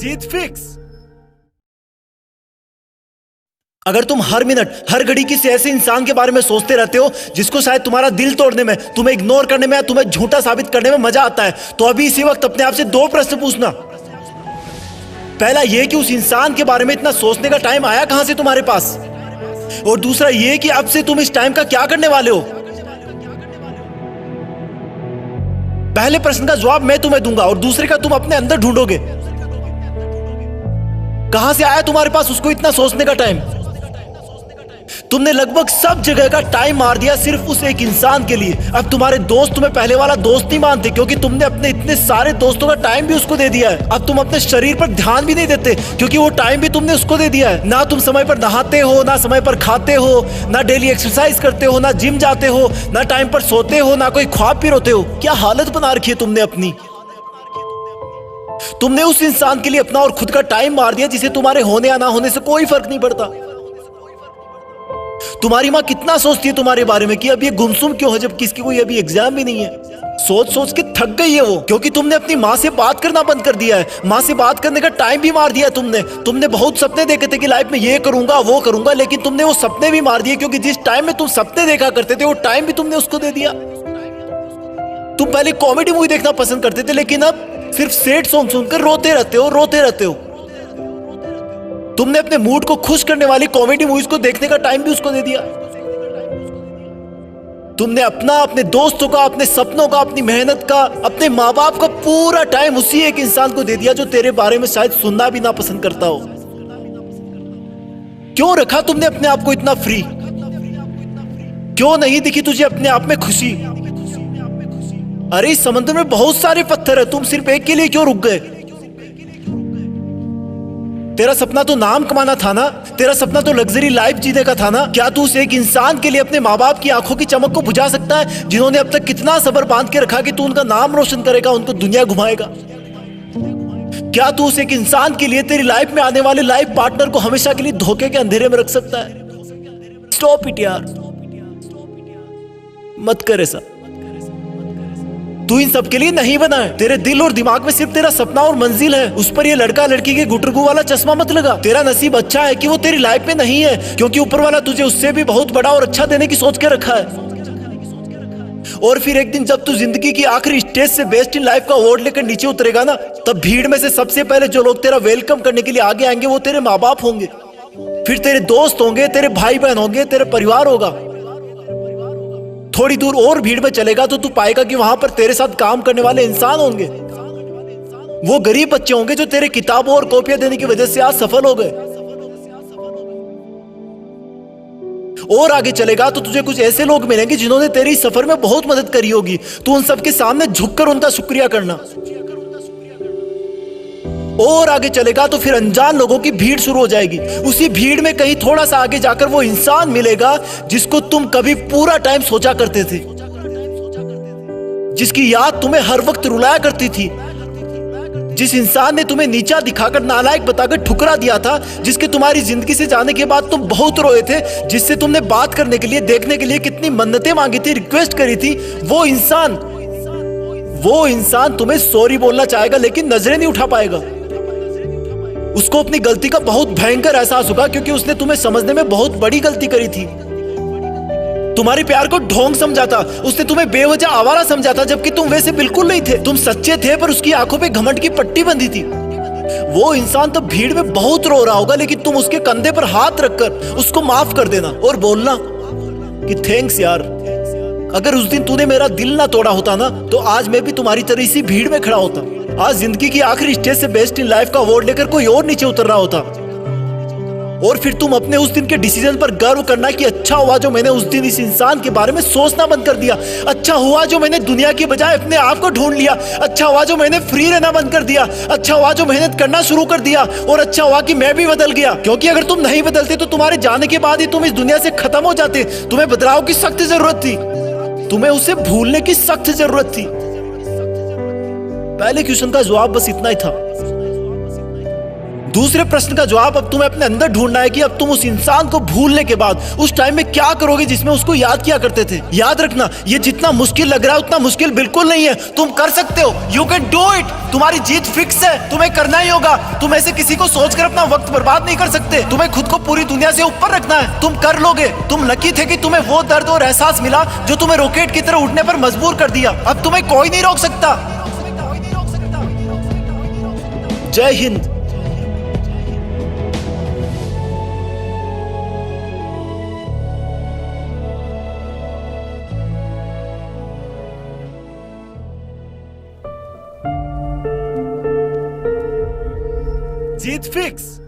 जीत fix. अगर तुम हर minute हर घड़ी किसी ऐसे इंसान के बारे में सोचते रहते हो जिसको शायद तुम्हारा दिल तोड़ने में, तुम्हें इग्नोर करने में, तुम्हें झूठा साबित करने में मजा आता है, तो अभी इसी वक्त अपने आप से दो प्रश्न पूछना। पहला ये कि उस इंसान के बारे में इतना सोचने का टाइम आया कहां से तुम्हारे पास, और दूसरा ये कि अब से तुम इस टाइम का क्या करने वाले हो। पहले प्रश्न का जवाब मैं तुम्हें दूंगा और दूसरे का तुम अपने अंदर ढूंढोगे। कहां से आया तुम्हारे पास उसको इतना सोचने का टाइम। तुमने लगभग सब जगह का टाइम मार दिया सिर्फ उस एक इंसान के लिए। अब तुम्हारे दोस्त तुम्हें पहले वाला दोस्त नहीं मानते क्योंकि तुमने अपने इतने सारे दोस्तों का टाइम भी उसको दे दिया है। अब तुम अपने शरीर पर ध्यान भी नहीं देते क्योंकि वो टाइम भी तुमने उसको दे दिया है। ना तुम समय पर नहाते हो, ना समय पर खाते हो, ना डेली एक्सरसाइज करते हो, ना जिम जाते हो, ना टाइम पर सोते हो, ना कोई ख्वाब भी रोते हो। क्या हालत बना रखी है तुमने अपनी। तुमने उस इंसान के लिए अपना और खुद का टाइम मार दिया जिसे तुम्हारे होने या ना होने से कोई फर्क नहीं पड़ता। तुम्हारी माँ कितना सोचती है तुम्हारे बारे में कि अब ये गुमसुम क्यों है जबकि इसकी कोई अभी एग्जाम भी नहीं है। सोच सोच के थक गई है वो, क्योंकि तुमने अपनी माँ से बात करना बंद कर दिया है। माँ से बात करने का टाइम भी मार दिया है तुमने बहुत सपने देखे थे कि लाइफ में ये करूंगा वो करूंगा, लेकिन तुमने वो सपने भी मार दिए क्योंकि जिस टाइम में तुम सपने देखा करते थे वो टाइम भी तुमने उसको दे दिया। तुम पहले कॉमेडी मूवी देखना पसंद करते थे लेकिन अब सिर्फ सैड सॉन्ग सुनकर रोते रहते हो। तुमने अपने मूड को खुश करने वाली कॉमेडी मूवीज को देखने का टाइम भी उसको दे दिया। तुमने अपना, अपने दोस्तों का, अपने सपनों का, अपनी मेहनत का, अपने माँ बाप का पूरा टाइम उसी एक इंसान को दे दिया जो तेरे बारे में शायद सुनना भी ना पसंद करता हो। क्यों रखा तुमने अपने आप को इतना फ्री। क्यों नहीं दिखी तुझे अपने आप में खुशी। अरे इस समंदर में बहुत सारे पत्थर है, तुम सिर्फ एक के लिए क्यों रुक गए। तेरा सपना तो नाम कमाना था ना, तेरा सपना तो लग्जरी लाइफ जीने का था ना। क्या तू उस एक इंसान के लिए अपने माँ बाप की आंखों की चमक को बुझा सकता है जिन्होंने अब तक कितना सब्र बांध के रखा कि तू उनका नाम रोशन करेगा, उनको दुनिया घुमाएगा। क्या तू उस एक इंसान के लिए तेरी लाइफ में आने वाले लाइफ पार्टनर को हमेशा के लिए धोखे के अंधेरे में रख सकता है। स्टॉप इट यार, मत कर ऐसा। तू इन सब के लिए नहीं बना है। तेरे दिल और दिमाग में सिर्फ तेरा सपना और मंजिल है। उस पर ये लड़का लड़की के गुटरगू वाला चश्मा मत लगा। तेरा नसीब अच्छा है कि वो तेरी लाइफ में नहीं है, क्योंकि ऊपर वाला तुझे उससे भी बहुत बड़ा और अच्छा देने की सोच के रखा है। और फिर एक दिन जब तू जिंदगी की आखिरी स्टेज से बेस्ट इन लाइफ का अवार्ड लेकर नीचे उतरेगा ना, तब भीड़ में से सबसे पहले जो लोग तेरा वेलकम करने के लिए आगे आएंगे वो तेरे माँ बाप होंगे, फिर तेरे दोस्त होंगे, तेरे भाई बहन होंगे, तेरे परिवार होगा। थोड़ी दूर और भीड़ में चलेगा तो तू पाएगा कि वहां पर तेरे साथ काम करने वाले इंसान होंगे। वो गरीब बच्चे होंगे जो तेरे किताबों और कॉपियां देने की वजह से आज सफल हो गए। और आगे चलेगा तो तुझे कुछ ऐसे लोग मिलेंगे जिन्होंने तेरी सफर में बहुत मदद करी होगी। तू उन सबके सामने झुककर उनका शुक्रिया करना। और आगे चलेगा तो फिर अनजान लोगों की भीड़ शुरू हो जाएगी। उसी भीड़ में कहीं थोड़ा सा आगे जाकर वो इंसान मिलेगा जिसको तुम कभी पूरा टाइम सोचा करते थे, जिसकी याद तुम्हें हर वक्त रुलाया करती थी, जिस इंसान ने तुम्हें नीचा दिखाकर, नालायक बताकर ठुकरा दिया था, जिसके तुम्हारी जिंदगी से जाने के बाद तुम बहुत रोए थे, जिससे तुमने बात करने के लिए, देखने के लिए कितनी मन्नतें मांगी थी, रिक्वेस्ट करी थी। वो इंसान तुम्हें सॉरी बोलना चाहेगा लेकिन नजरें नहीं उठा पाएगा। उसको अपनी गलती का बहुत भयंकर एहसास होगा क्योंकि उसने तुम्हें समझने में बहुत बड़ी गलती करी थी। तुम्हारे प्यार को ढोंग समझा था, उसने तुम्हें बेवजह आवारा समझा था, जबकि तुम वैसे बिल्कुल नहीं थे। तुम सच्चे थे पर उसकी आंखों पे घमंड की पट्टी बंधी थी। वो इंसान तो भीड़ में बहुत रो रहा होगा लेकिन तुम उसके कंधे पर हाथ रखकर उसको माफ कर देना और बोलना कि थैंक्स यार, अगर उस दिन तूने मेरा दिल ना तोड़ा होता ना तो आज मैं भी तुम्हारी तरह इसी भीड़ में खड़ा होता। आज जिंदगी की आखिरी स्टेज से बेस्ट इन लाइफ का अवार्ड लेकर कोई और नीचे उतर रहा होता। और फिर तुम अपने उस दिन के डिसीजन पर गर्व करना कि अच्छा हुआ जो मैंने उस दिन इस इंसान के बारे में सोचना बंद कर दिया। अच्छा हुआ जो मैंने दुनिया की बजाय अपने आप को ढूंढ लिया। अच्छा हुआ जो मैंने फ्री रहना बंद कर दिया। अच्छा हुआ जो मेहनत करना शुरू कर दिया। और अच्छा हुआ कि मैं भी बदल गया, क्योंकि अगर तुम नहीं बदलते तो तुम्हारे जाने के बाद ही तुम इस दुनिया से खत्म हो जाते। तुम्हें बदलाव की सख्त जरूरत थी, तुम्हें उसे भूलने की सख्त जरूरत थी। पहले क्वेश्चन का जवाब बस इतना ही था। दूसरे प्रश्न का जवाब अब तुम्हें अपने अंदर ढूंढना है कि अब तुम उस इंसान को भूलने के बाद उस टाइम में क्या करोगे जिसमें उसको याद किया करते थे। याद रखना, ये जितना मुश्किल लग रहा है उतना मुश्किल बिल्कुल नहीं है। तुम कर सकते हो। You can do it. तुम्हारी जीत फिक्स है, तुम्हें करना ही होगा। तुम ऐसे किसी को सोचकर अपना वक्त बर्बाद नहीं कर सकते। तुम्हें खुद को पूरी दुनिया से ऊपर रखना है। तुम कर लोगे। तुम लकी थे कि तुम्हें वो दर्द और एहसास मिला जो तुम्हें रॉकेट की तरह उठने पर मजबूर कर दिया। अब तुम्हें कोई नहीं रोक सकता। जय हिंद। जीत फिक्स।